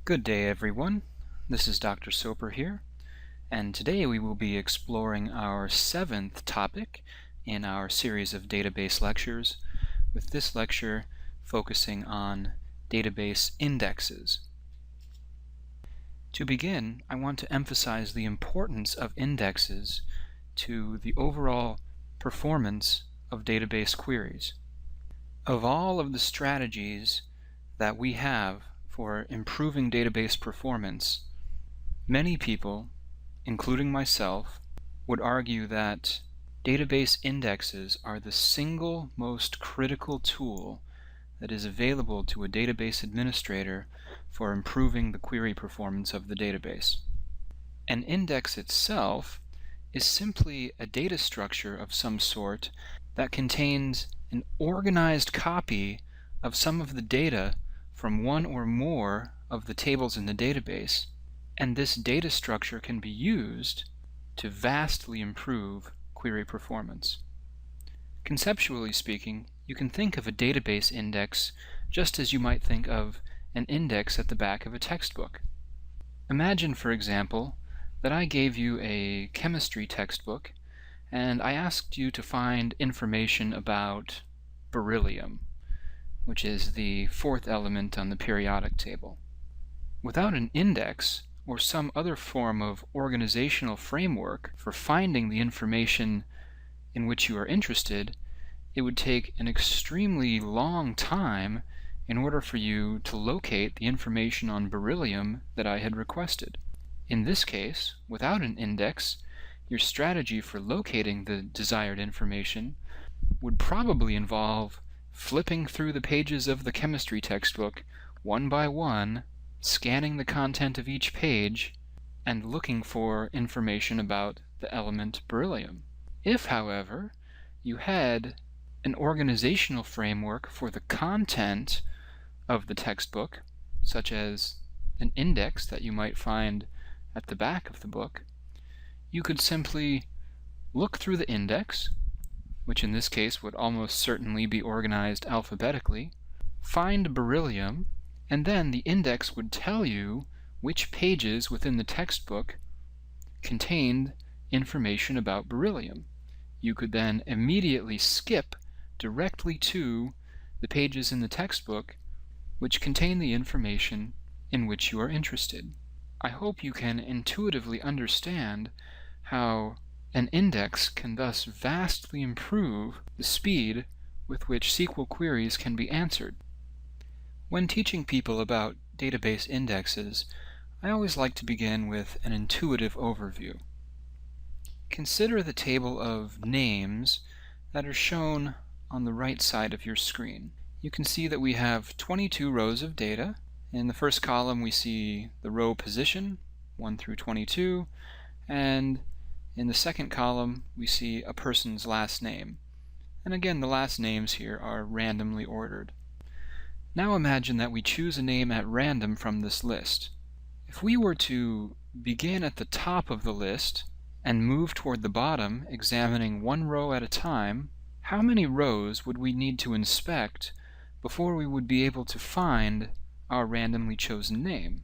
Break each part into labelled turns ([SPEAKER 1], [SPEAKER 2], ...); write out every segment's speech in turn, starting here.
[SPEAKER 1] Good day, everyone. This is Dr. Soper here, and today we will be exploring our 7th topic in our series of database lectures, with this lecture focusing on database indexes. To begin, I want to emphasize the importance of indexes to the overall performance of database queries. Of all of the strategies that we have for improving database performance, many people, including myself, would argue that database indexes are the single most critical tool that is available to a database administrator for improving the query performance of the database. An index itself is simply a data structure of some sort that contains an organized copy of some of the data from one or more of the tables in the database, and this data structure can be used to vastly improve query performance. Conceptually speaking, you can think of a database index just as you might think of an index at the back of a textbook. Imagine, for example, that I gave you a chemistry textbook and I asked you to find information about beryllium, which is the 4th element on the periodic table. Without an index or some other form of organizational framework for finding the information in which you are interested, it would take an extremely long time in order for you to locate the information on beryllium that I had requested. In this case, without an index, your strategy for locating the desired information would probably involve flipping through the pages of the chemistry textbook one by one, scanning the content of each page, and looking for information about the element beryllium. If, however, you had an organizational framework for the content of the textbook, such as an index that you might find at the back of the book, you could simply look through the index, which in this case would almost certainly be organized alphabetically, find beryllium, and then the index would tell you which pages within the textbook contained information about beryllium. You could then immediately skip directly to the pages in the textbook which contain the information in which you are interested. I hope you can intuitively understand how an index can thus vastly improve the speed with which SQL queries can be answered. When teaching people about database indexes, I always like to begin with an intuitive overview. Consider the table of names that are shown on the right side of your screen. You can see that we have 22 rows of data. In the first column we see the row position, 1 through 22, and in the second column we see a person's last name. And again, the last names here are randomly ordered. Now imagine that we choose a name at random from this list. If we were to begin at the top of the list and move toward the bottom, examining one row at a time, how many rows would we need to inspect before we would be able to find our randomly chosen name?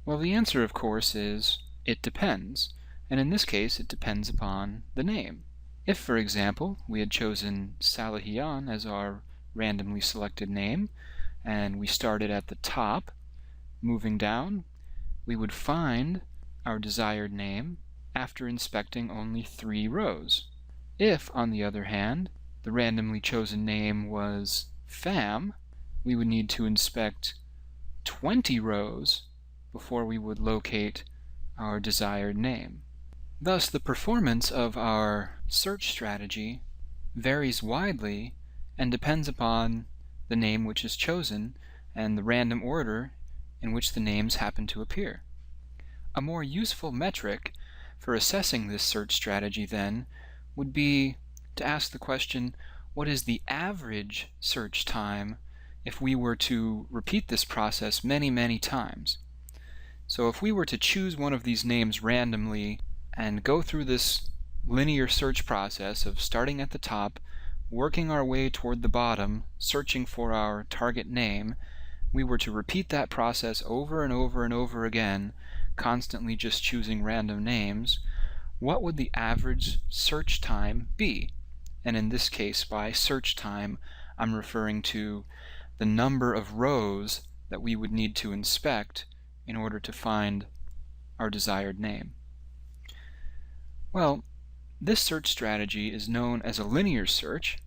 [SPEAKER 1] Well, the answer, of course, is it depends. And in this case, it depends upon the name. If, for example, we had chosen Salahian as our randomly selected name, and we started at the top, moving down, we would find our desired name after inspecting only 3 rows. If, on the other hand, the randomly chosen name was Pham, we would need to inspect 20 rows before we would locate our desired name. Thus, the performance of our search strategy varies widely and depends upon the name which is chosen and the random order in which the names happen to appear. A more useful metric for assessing this search strategy, then, would be to ask the question, what is the average search time if we were to repeat this process many, many times? So if we were to choose one of these names randomly and go through this linear search process of starting at the top, working our way toward the bottom, searching for our target name, we were to repeat that process over and over and over again, constantly just choosing random names, what would the average search time be? And in this case, by search time, I'm referring to the number of rows that we would need to inspect in order to find our desired name. Well, this search strategy is known as a linear search,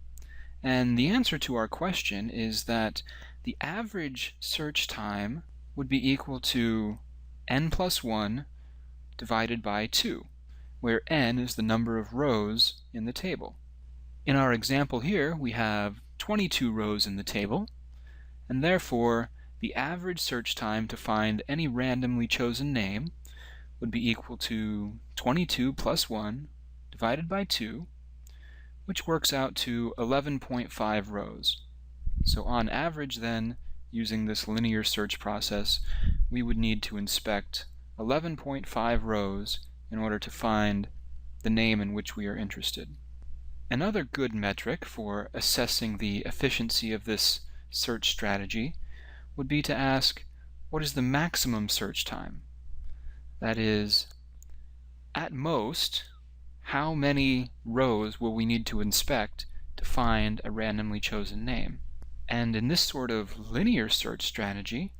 [SPEAKER 1] and the answer to our question is that the average search time would be equal to n plus 1 divided by 2, where n is the number of rows in the table. In our example here, we have 22 rows in the table, and therefore the average search time to find any randomly chosen name would be equal to 22 plus 1 divided by 2, which works out to 11.5 rows. So on average then, using this linear search process, we would need to inspect 11.5 rows in order to find the name in which we are interested. Another good metric for assessing the efficiency of this search strategy would be to ask, what is the maximum search time? That is, at most, how many rows will we need to inspect to find a randomly chosen name? And in this sort of linear search strategy,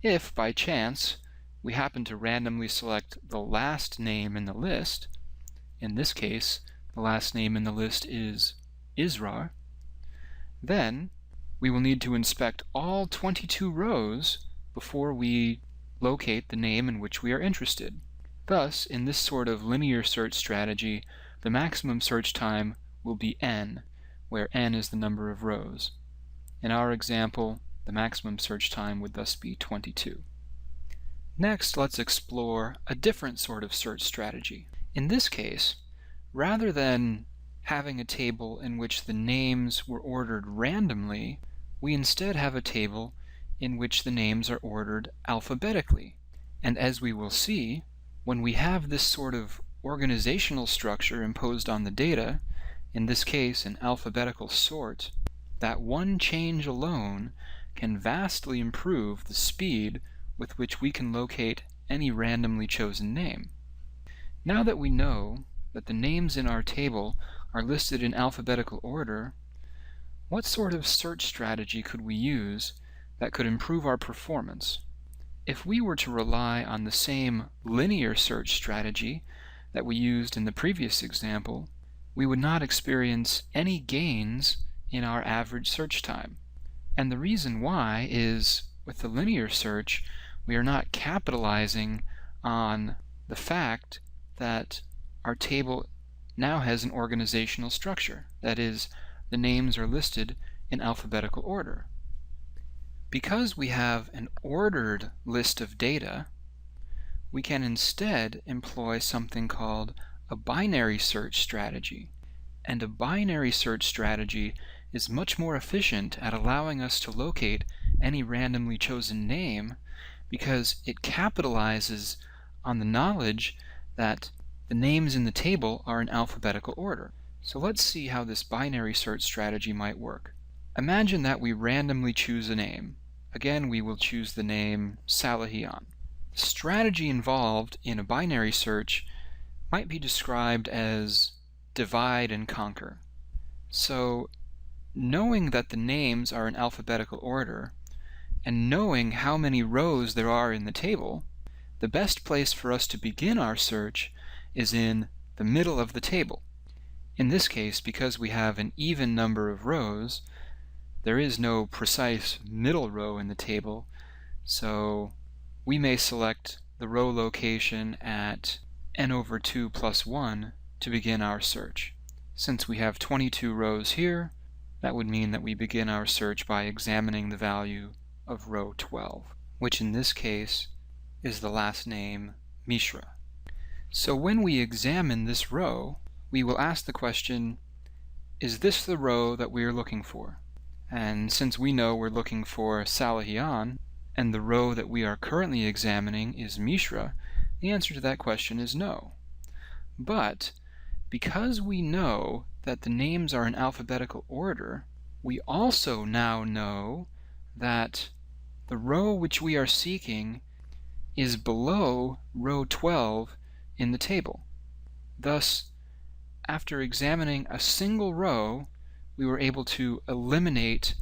[SPEAKER 1] if by chance we happen to randomly select the last name in the list, in this case the last name in the list is Israr, then we will need to inspect all 22 rows before we locate the name in which we are interested. Thus, in this sort of linear search strategy, the maximum search time will be n, where n is the number of rows. In our example, the maximum search time would thus be 22. Next, let's explore a different sort of search strategy. In this case, rather than having a table in which the names were ordered randomly, we instead have a table in which the names are ordered alphabetically. And as we will see, when we have this sort of organizational structure imposed on the data, in this case an alphabetical sort, that one change alone can vastly improve the speed with which we can locate any randomly chosen name. Now that we know that the names in our table are listed in alphabetical order, what sort of search strategy could we use that could improve our performance? If we were to rely on the same linear search strategy that we used in the previous example, we would not experience any gains in our average search time. And the reason why is, with the linear search, we are not capitalizing on the fact that our table now has an organizational structure. That is, the names are listed in alphabetical order. Because we have an ordered list of data, we can instead employ something called a binary search strategy. And a binary search strategy is much more efficient at allowing us to locate any randomly chosen name because it capitalizes on the knowledge that the names in the table are in alphabetical order. So let's see how this binary search strategy might work. Imagine that we randomly choose a name. Again, we will choose the name Salahian. The strategy involved in a binary search might be described as divide and conquer. So, knowing that the names are in alphabetical order, and knowing how many rows there are in the table, the best place for us to begin our search is in the middle of the table. In this case, because we have an even number of rows, there is no precise middle row in the table, so we may select the row location at n over 2 plus 1 to begin our search. Since we have 22 rows here, that would mean that we begin our search by examining the value of row 12, which in this case is the last name Mishra. So when we examine this row, we will ask the question, is this the row that we are looking for? And since we know we're looking for Salahian, and the row that we are currently examining is Mishra, the answer to that question is no. But because we know that the names are in alphabetical order, we also now know that the row which we are seeking is below row 12 in the table. Thus, after examining a single row, we were able to eliminate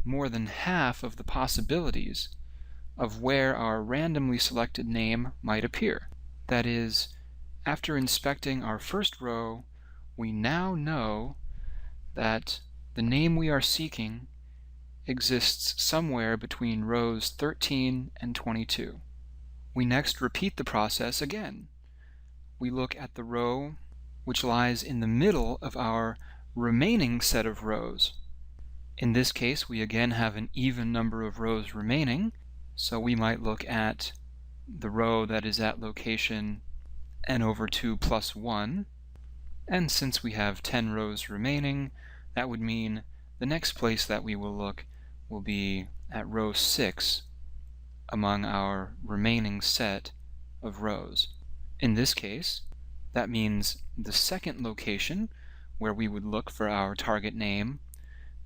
[SPEAKER 1] more than half of the possibilities of where our randomly selected name might appear. That is, after inspecting our first row, we now know that the name we are seeking exists somewhere between rows 13 and 22. We next repeat the process again. We look at the row which lies in the middle of our remaining set of rows. In this case, we again have an even number of rows remaining, so we might look at the row that is at location n over 2 plus 1, and since we have 10 rows remaining, that would mean the next place that we will look will be at row 6 among our remaining set of rows. In this case, that means the second location where we would look for our target name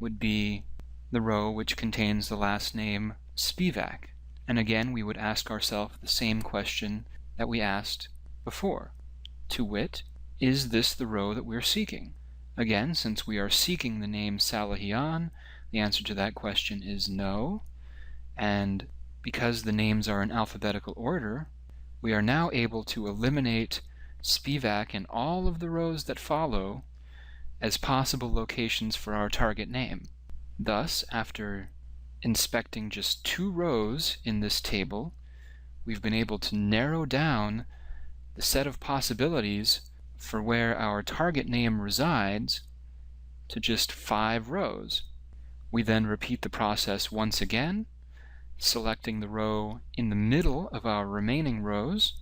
[SPEAKER 1] would be the row which contains the last name Spivak. And again, we would ask ourselves the same question that we asked before, to wit, is this the row that we're seeking? Again, since we are seeking the name Salahian, the answer to that question is no, and because the names are in alphabetical order, we are now able to eliminate Spivak in all of the rows that follow as possible locations for our target name. Thus, after inspecting just 2 rows in this table, we've been able to narrow down the set of possibilities for where our target name resides to just 5 rows. We then repeat the process once again, selecting the row in the middle of our remaining rows,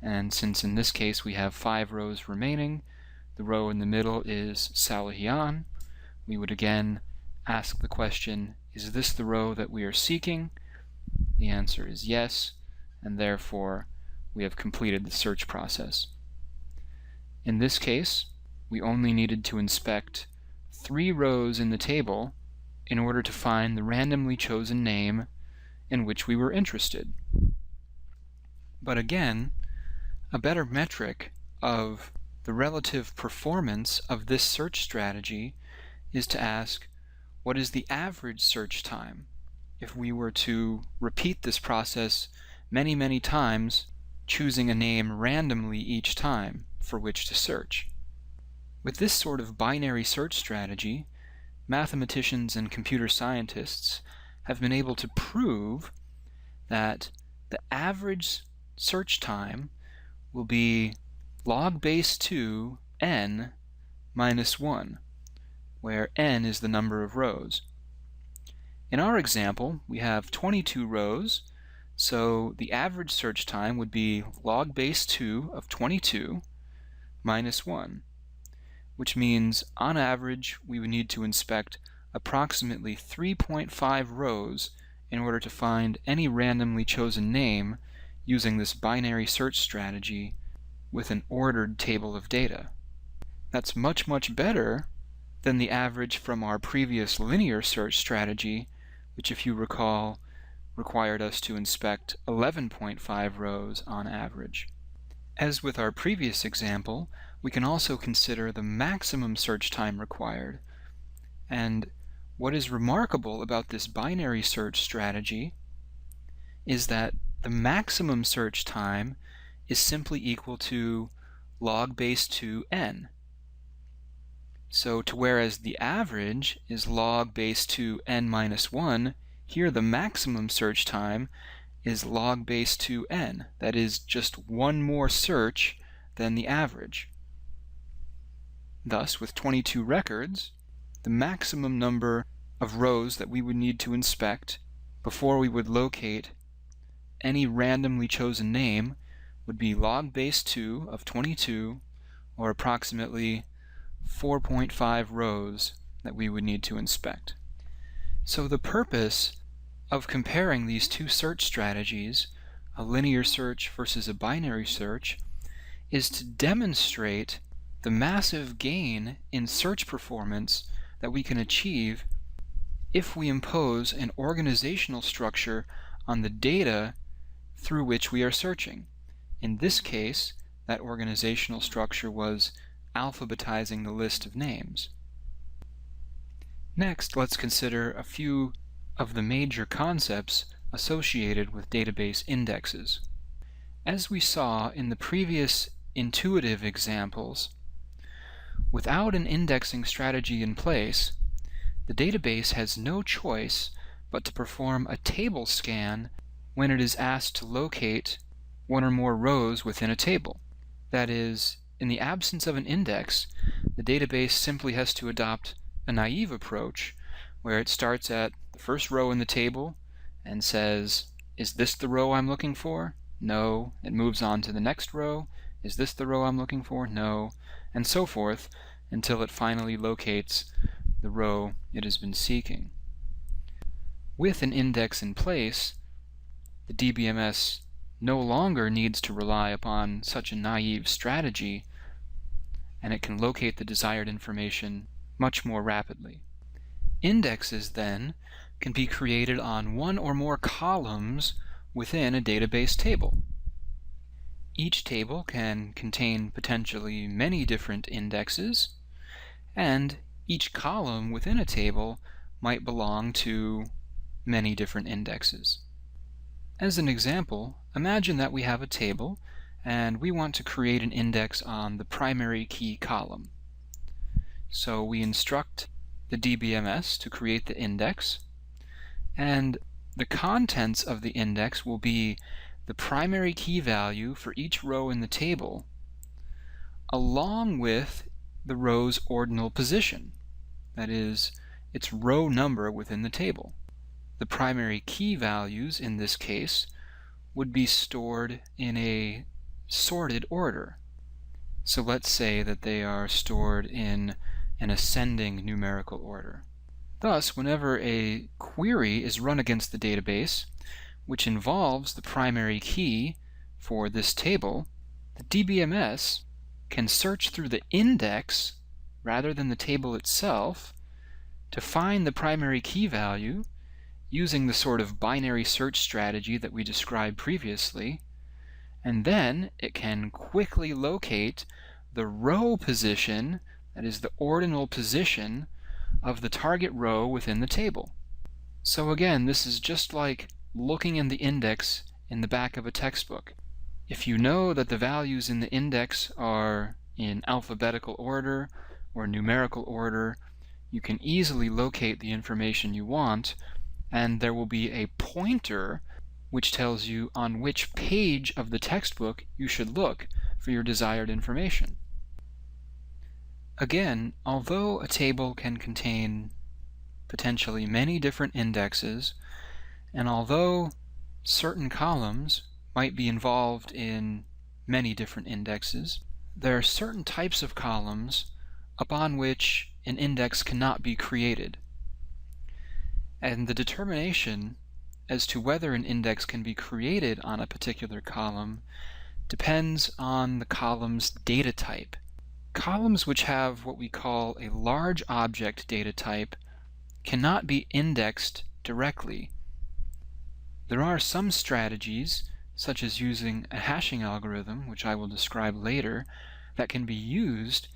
[SPEAKER 1] and since in this case we have 5 rows remaining, the row in the middle is Salahian, we would again ask the question, is this the row that we are seeking? The answer is yes, and therefore we have completed the search process. In this case, we only needed to inspect 3 rows in the table in order to find the randomly chosen name in which we were interested. But again, a better metric of the relative performance of this search strategy is to ask, what is the average search time? If we were to repeat this process many, many times, choosing a name randomly each time for which to search. With this sort of binary search strategy, mathematicians and computer scientists have been able to prove that the average search time will be log base 2 n minus 1, where n is the number of rows. In our example, we have 22 rows, so the average search time would be log base 2 of 22 minus 1, which means on average we would need to inspect approximately 3.5 rows in order to find any randomly chosen name using this binary search strategy with an ordered table of data. That's much, much better than the average from our previous linear search strategy, which, if you recall, required us to inspect 11.5 rows on average. As with our previous example, we can also consider the maximum search time required. And what is remarkable about this binary search strategy is that the maximum search time is simply equal to log base 2 n. So whereas the average is log base 2 n minus 1, here the maximum search time is log base 2 n. That is just one more search than the average. Thus, with 22 records, the maximum number of rows that we would need to inspect before we would locate any randomly chosen name would be log base 2 of 22, or approximately 4.5 rows that we would need to inspect. So the purpose of comparing these two search strategies, a linear search versus a binary search, is to demonstrate the massive gain in search performance that we can achieve if we impose an organizational structure on the data through which we are searching. In this case, that organizational structure was alphabetizing the list of names. Next, let's consider a few of the major concepts associated with database indexes. As we saw in the previous intuitive examples, without an indexing strategy in place, the database has no choice but to perform a table scan when it is asked to locate one or more rows within a table. That is, in the absence of an index, the database simply has to adopt a naive approach where it starts at the first row in the table and says, is this the row I'm looking for? No. It moves on to the next row. Is this the row I'm looking for? No. And so forth until it finally locates the row it has been seeking. With an index in place, the DBMS no longer needs to rely upon such a naive strategy, and it can locate the desired information much more rapidly. Indexes, then, can be created on one or more columns within a database table. Each table can contain potentially many different indexes, and each column within a table might belong to many different indexes. As an example, imagine that we have a table and we want to create an index on the primary key column. So we instruct the DBMS to create the index, and the contents of the index will be the primary key value for each row in the table, along with the row's ordinal position, that is, its row number within the table. The primary key values in this case would be stored in a sorted order. So let's say that they are stored in an ascending numerical order. Thus, whenever a query is run against the database, which involves the primary key for this table, the DBMS can search through the index rather than the table itself to find the primary key value using the sort of binary search strategy that we described previously, and then it can quickly locate the row position, that is the ordinal position, of the target row within the table. So again, this is just like looking in the index in the back of a textbook. If you know that the values in the index are in alphabetical order or numerical order, you can easily locate the information you want, and there will be a pointer which tells you on which page of the textbook you should look for your desired information. Again, although a table can contain potentially many different indexes, and although certain columns might be involved in many different indexes, there are certain types of columns upon which an index cannot be created. And the determination as to whether an index can be created on a particular column depends on the column's data type. Columns which have what we call a large object data type cannot be indexed directly. There are some strategies, such as using a hashing algorithm, which I will describe later, that can be used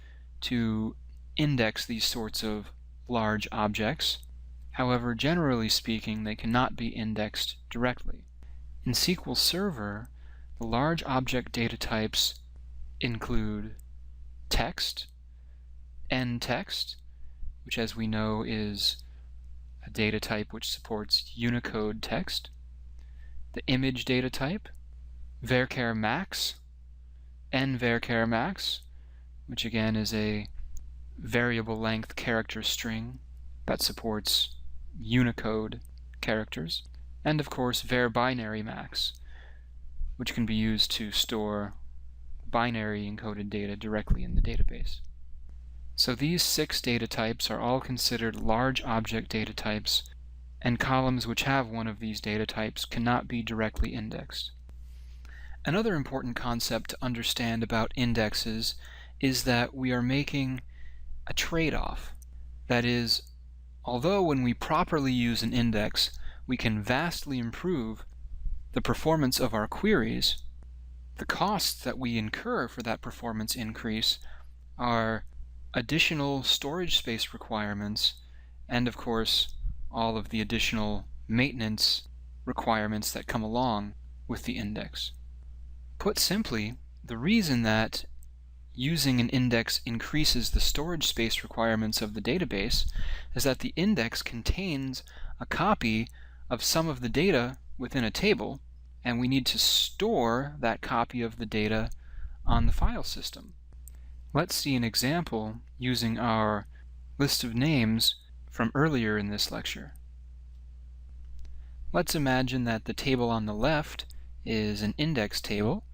[SPEAKER 1] to index these sorts of large objects. However, generally speaking, they cannot be indexed directly. In SQL Server, the large object data types include text, ntext, which as we know is a data type which supports Unicode text, the image data type, varchar max, nvarchar max, which again is a variable length character string that supports Unicode characters, and of course var binary max, which can be used to store binary encoded data directly in the database. So these 6 data types are all considered large object data types, and columns which have one of these data types cannot be directly indexed. Another important concept to understand about indexes is that we are making a trade-off. That is, although when we properly use an index, we can vastly improve the performance of our queries, the costs that we incur for that performance increase are additional storage space requirements and, of course, all of the additional maintenance requirements that come along with the index. Put simply, the reason that using an index increases the storage space requirements of the database is that the index contains a copy of some of the data within a table, and we need to store that copy of the data on the file system. Let's see an example using our list of names from earlier in this lecture. Let's imagine that the table on the left is an index table,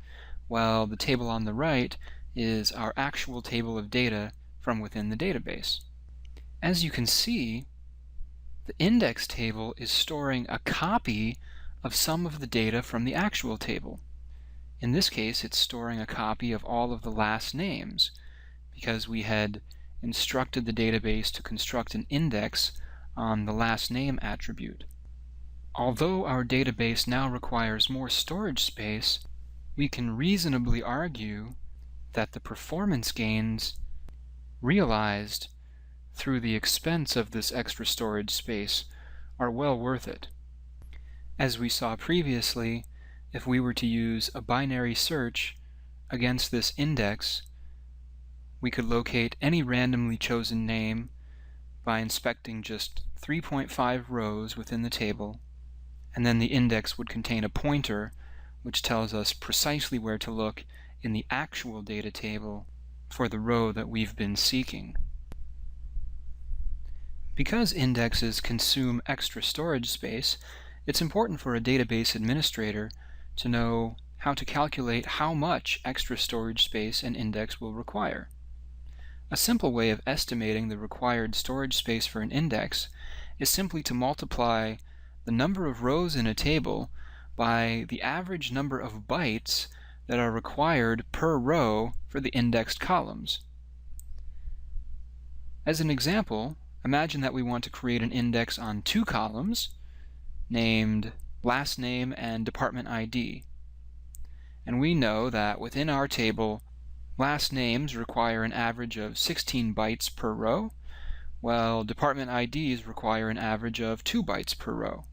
[SPEAKER 1] while the table on the right is our actual table of data from within the database. As you can see, the index table is storing a copy of some of the data from the actual table. In this case, it's storing a copy of all of the last names, because we had instructed the database to construct an index on the last name attribute. Although our database now requires more storage space, we can reasonably argue that the performance gains realized through the expense of this extra storage space are well worth it. As we saw previously, if we were to use a binary search against this index, we could locate any randomly chosen name by inspecting just 3.5 rows within the table, and then the index would contain a pointer which tells us precisely where to look in the actual data table for the row that we've been seeking. Because indexes consume extra storage space, it's important for a database administrator to know how to calculate how much extra storage space an index will require. A simple way of estimating the required storage space for an index is simply to multiply the number of rows in a table by the average number of bytes that are required per row for the indexed columns. As an example, imagine that we want to create an index on two columns named last name and department ID. And we know that within our table, last names require an average of 16 bytes per row, while department IDs require an average of 2 bytes per row.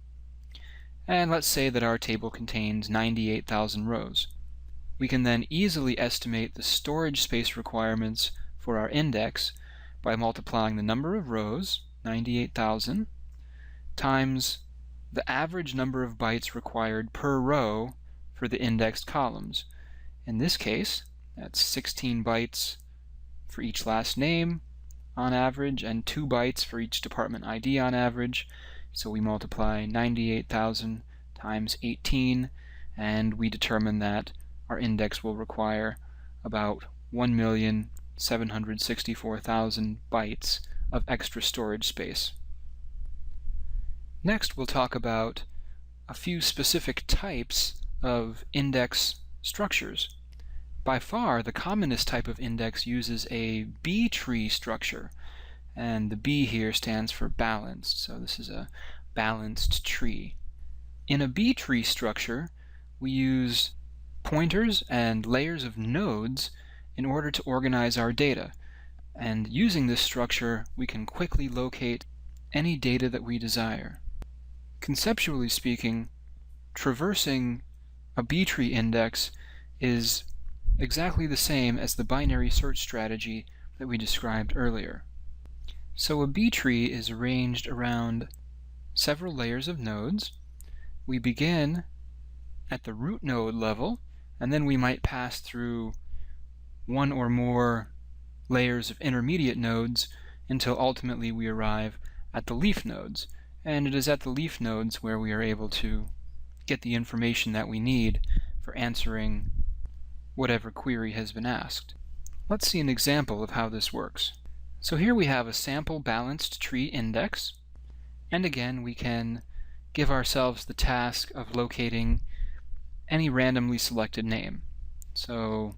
[SPEAKER 1] And let's say that our table contains 98,000 rows. We can then easily estimate the storage space requirements for our index by multiplying the number of rows, 98,000, times the average number of bytes required per row for the indexed columns. In this case, that's 16 bytes for each last name on average and 2 bytes for each department ID on average. So we multiply 98,000 times 18, and we determine that our index will require about 1,764,000 bytes of extra storage space. Next, we'll talk about a few specific types of index structures. By far, the commonest type of index uses a B-tree structure, and the B here stands for balanced, so this is a balanced tree. In a B-tree structure, we use pointers and layers of nodes in order to organize our data, and using this structure, we can quickly locate any data that we desire. Conceptually speaking, traversing a B-tree index is exactly the same as the binary search strategy that we described earlier. So a B-tree is arranged around several layers of nodes. We begin at the root node level, and then we might pass through one or more layers of intermediate nodes until ultimately we arrive at the leaf nodes. And it is at the leaf nodes where we are able to get the information that we need for answering whatever query has been asked. Let's see an example of how this works. So here we have a sample balanced tree index, and again we can give ourselves the task of locating any randomly selected name. So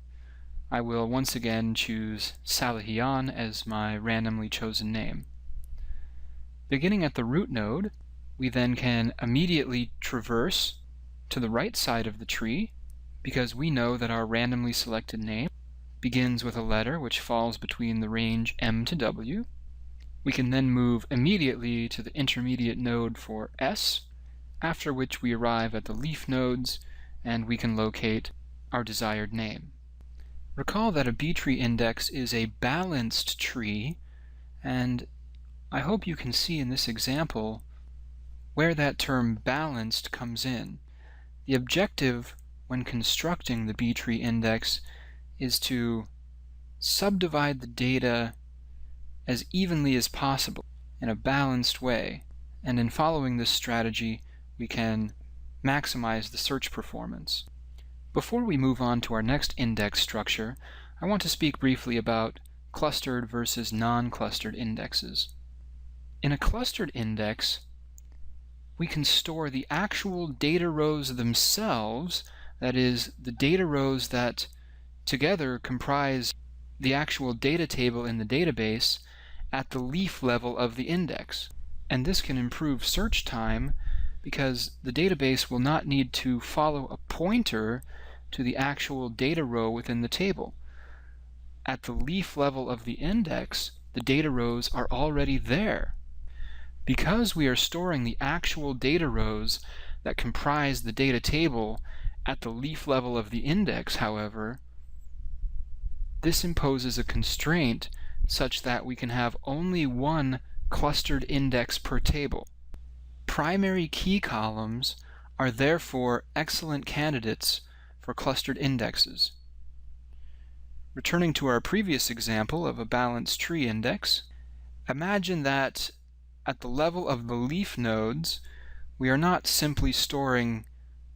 [SPEAKER 1] I will once again choose Salihian as my randomly chosen name. Beginning at the root node, we then can immediately traverse to the right side of the tree, because we know that our randomly selected name begins with a letter which falls between the range M to W. We can then move immediately to the intermediate node for S, after which we arrive at the leaf nodes and we can locate our desired name. Recall that a B-tree index is a balanced tree, and I hope you can see in this example where that term balanced comes in. The objective when constructing the B-tree index is to subdivide the data as evenly as possible in a balanced way, and in following this strategy we can maximize the search performance. Before we move on to our next index structure, I want to speak briefly about clustered versus non-clustered indexes. In a clustered index, we can store the actual data rows themselves, that is, the data rows that together comprise the actual data table in the database, at the leaf level of the index. And this can improve search time because the database will not need to follow a pointer to the actual data row within the table. At the leaf level of the index, the data rows are already there. Because we are storing the actual data rows that comprise the data table at the leaf level of the index, however, this imposes a constraint such that we can have only one clustered index per table. Primary key columns are therefore excellent candidates for clustered indexes. Returning to our previous example of a balanced tree index, imagine that at the level of the leaf nodes, we are not simply storing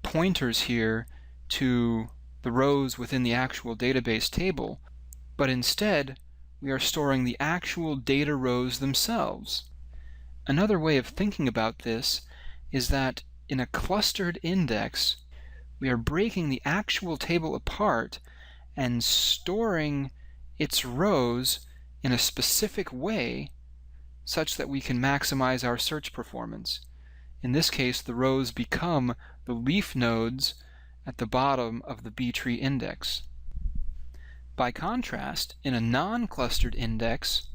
[SPEAKER 1] pointers here to the rows within the actual database table, but instead we are storing the actual data rows themselves. Another way of thinking about this is that in a clustered index, we are breaking the actual table apart and storing its rows in a specific way such that we can maximize our search performance. In this case, the rows become the leaf nodes at the bottom of the B-tree index. By contrast, in a non-clustered index,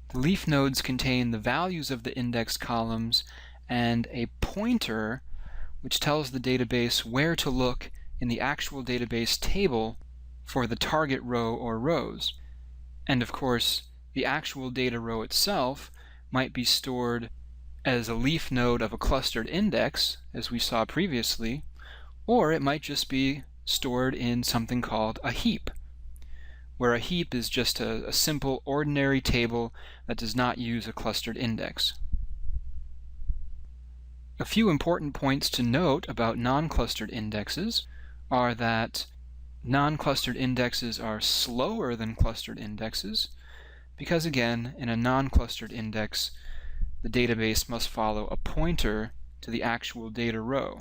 [SPEAKER 1] the leaf nodes contain the values of the index columns and a pointer which tells the database where to look in the actual database table for the target row or rows. And of course, the actual data row itself might be stored as a leaf node of a clustered index, as we saw previously, or it might just be stored in something called a heap, where a heap is just a simple ordinary table that does not use a clustered index. A few important points to note about non-clustered indexes are that non-clustered indexes are slower than clustered indexes because, again, in a non-clustered index, the database must follow a pointer to the actual data row.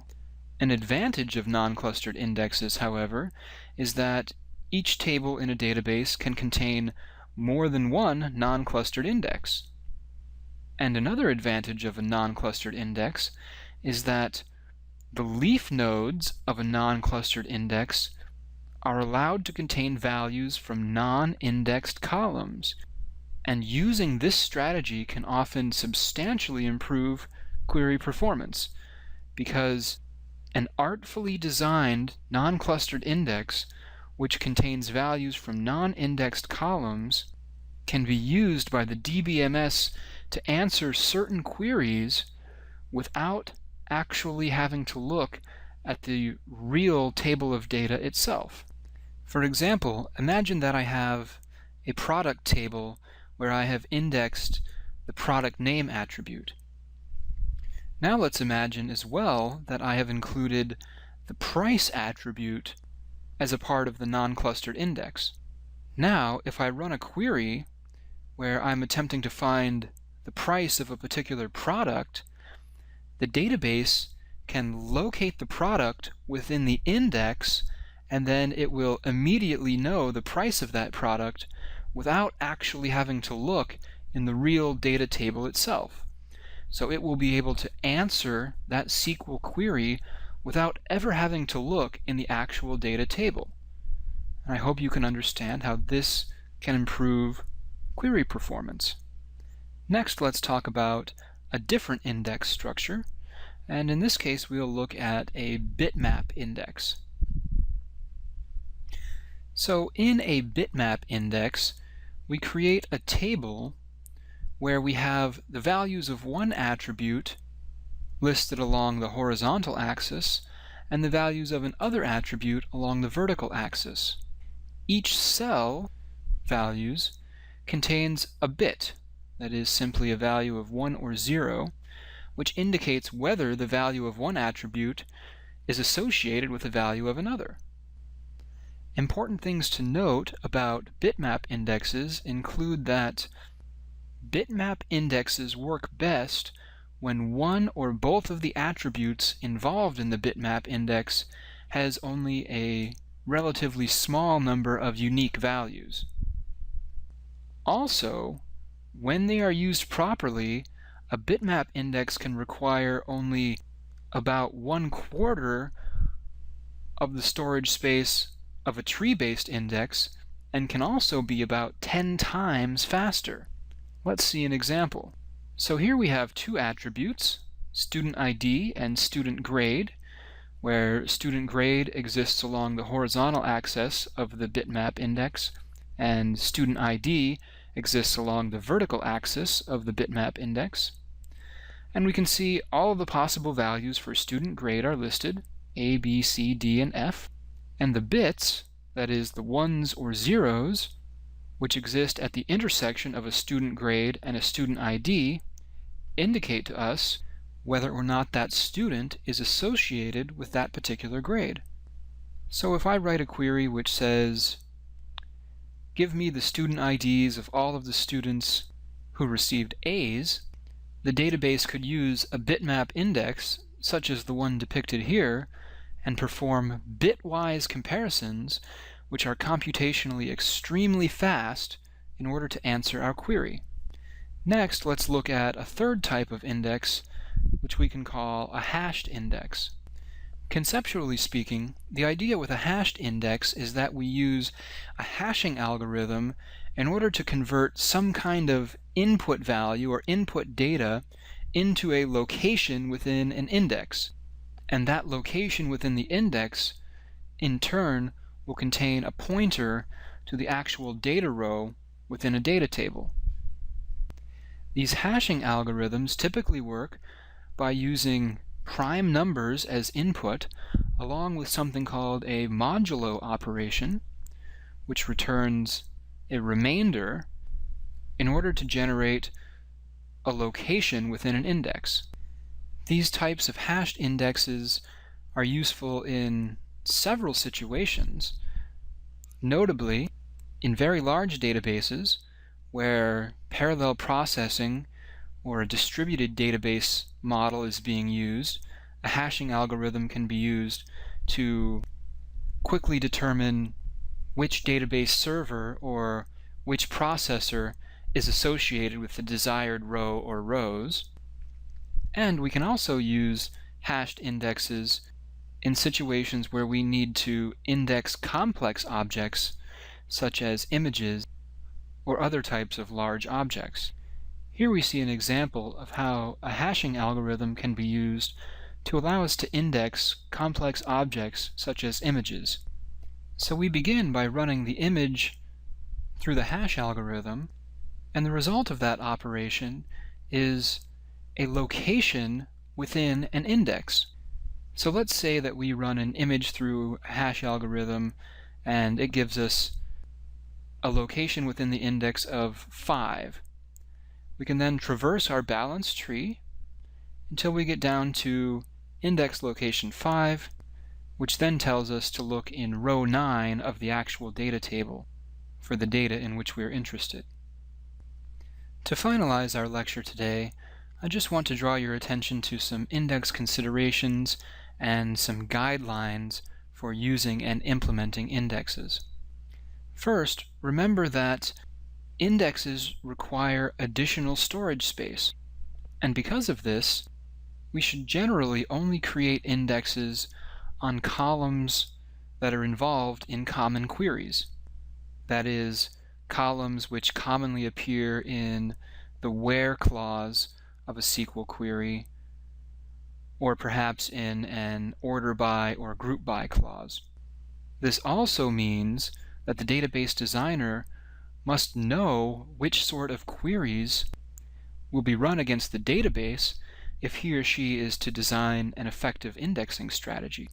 [SPEAKER 1] An advantage of non-clustered indexes, however, is that each table in a database can contain more than one non-clustered index. And another advantage of a non-clustered index is that the leaf nodes of a non-clustered index are allowed to contain values from non-indexed columns, and using this strategy can often substantially improve query performance, because an artfully designed non-clustered index which contains values from non-indexed columns can be used by the DBMS to answer certain queries without actually having to look at the real table of data itself. For example, imagine that I have a product table where I have indexed the product name attribute. Now let's imagine as well that I have included the price attribute as a part of the non-clustered index. Now, if I run a query where I'm attempting to find the price of a particular product, the database can locate the product within the index, and then it will immediately know the price of that product without actually having to look in the real data table itself. So it will be able to answer that SQL query without ever having to look in the actual data table. And I hope you can understand how this can improve query performance. Next, let's talk about a different index structure, and in this case we'll look at a bitmap index. So in a bitmap index, we create a table where we have the values of one attribute listed along the horizontal axis and the values of another attribute along the vertical axis. Each cell values contains a bit, that is simply a value of 1 or 0, which indicates whether the value of one attribute is associated with the value of another. Important things to note about bitmap indexes include that bitmap indexes work best when one or both of the attributes involved in the bitmap index has only a relatively small number of unique values. Also, when they are used properly, a bitmap index can require only about 1/4 of the storage space of a tree-based index and can also be about 10 times faster. Let's see an example. So here we have two attributes, student ID and student grade, where student grade exists along the horizontal axis of the bitmap index and student ID exists along the vertical axis of the bitmap index. And we can see all of the possible values for student grade are listed, A, B, C, D, and F. And the bits, that is the 1s or 0s, which exist at the intersection of a student grade and a student ID, indicate to us whether or not that student is associated with that particular grade. So if I write a query which says, give me the student IDs of all of the students who received A's, the database could use a bitmap index, such as the one depicted here, and perform bitwise comparisons, which are computationally extremely fast in order to answer our query. Next, let's look at a third type of index, which we can call a hashed index. Conceptually speaking, the idea with a hashed index is that we use a hashing algorithm in order to convert some kind of input value or input data into a location within an index. And that location within the index, in turn, will contain a pointer to the actual data row within a data table. These hashing algorithms typically work by using prime numbers as input, along with something called a modulo operation, which returns a remainder in order to generate a location within an index. These types of hashed indexes are useful in several situations, notably in very large databases where parallel processing or a distributed database model is being used. A hashing algorithm can be used to quickly determine which database server or which processor is associated with the desired row or rows. And we can also use hashed indexes in situations where we need to index complex objects such as images or other types of large objects. Here we see an example of how a hashing algorithm can be used to allow us to index complex objects such as images. So we begin by running the image through the hash algorithm, and the result of that operation is a location within an index. So let's say that we run an image through a hash algorithm and it gives us a location within the index of 5. We can then traverse our balanced tree until we get down to index location 5, which then tells us to look in row 9 of the actual data table for the data in which we are interested. To finalize our lecture today, I just want to draw your attention to some index considerations and some guidelines for using and implementing indexes. First, remember that indexes require additional storage space, and because of this, we should generally only create indexes on columns that are involved in common queries. That is, columns which commonly appear in the where clause of a SQL query, or perhaps in an order by or group by clause. This also means that the database designer must know which sort of queries will be run against the database if he or she is to design an effective indexing strategy.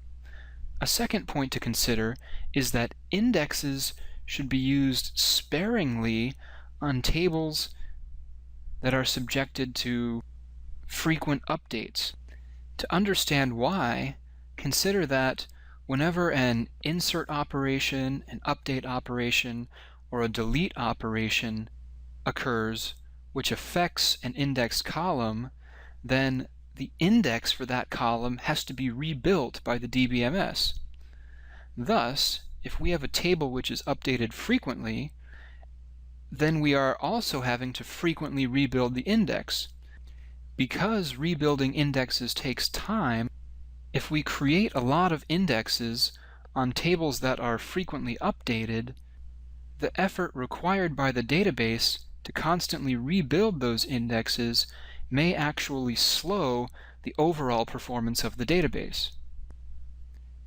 [SPEAKER 1] A second point to consider is that indexes should be used sparingly on tables that are subjected to frequent updates. To understand why, consider that whenever an insert operation, an update operation, or a delete operation occurs which affects an indexed column, then the index for that column has to be rebuilt by the DBMS. Thus, if we have a table which is updated frequently, then we are also having to frequently rebuild the index. Because rebuilding indexes takes time, if we create a lot of indexes on tables that are frequently updated, the effort required by the database to constantly rebuild those indexes may actually slow the overall performance of the database.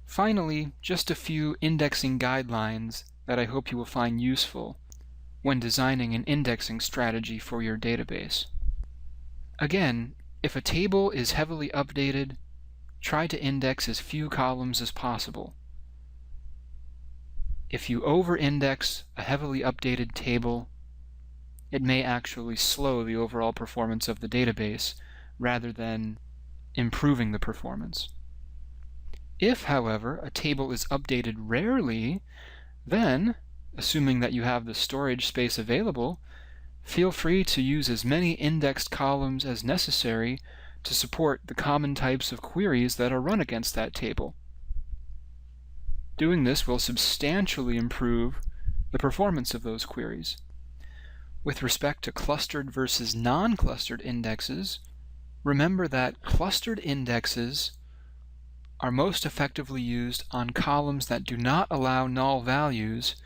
[SPEAKER 1] Finally, just a few indexing guidelines that I hope you will find useful when designing an indexing strategy for your database. Again, if a table is heavily updated, try to index as few columns as possible. If you over-index a heavily updated table, it may actually slow the overall performance of the database rather than improving the performance. If, however, a table is updated rarely, then, assuming that you have the storage space available, feel free to use as many indexed columns as necessary to support the common types of queries that are run against that table. Doing this will substantially improve the performance of those queries. With respect to clustered versus non-clustered indexes, remember that clustered indexes are most effectively used on columns that do not allow null values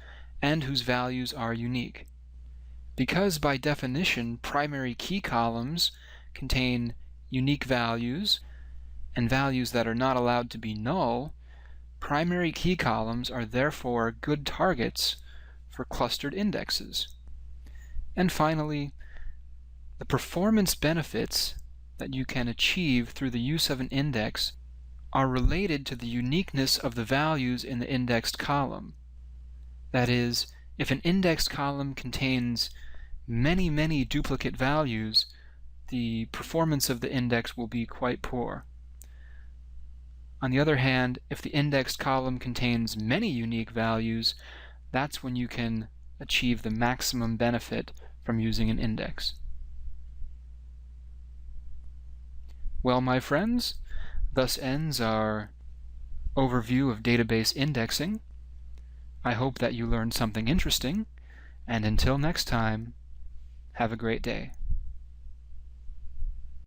[SPEAKER 1] and whose values are unique. Because by definition primary key columns contain unique values and values that are not allowed to be null, primary key columns are therefore good targets for clustered indexes. And finally, the performance benefits that you can achieve through the use of an index are related to the uniqueness of the values in the indexed column. That is, if an indexed column contains many duplicate values, the performance of the index will be quite poor. On the other hand, if the indexed column contains many unique values, that's when you can achieve the maximum benefit from using an index. Well, my friends, thus ends our overview of database indexing. I hope that you learned something interesting, and until next time, have a great day.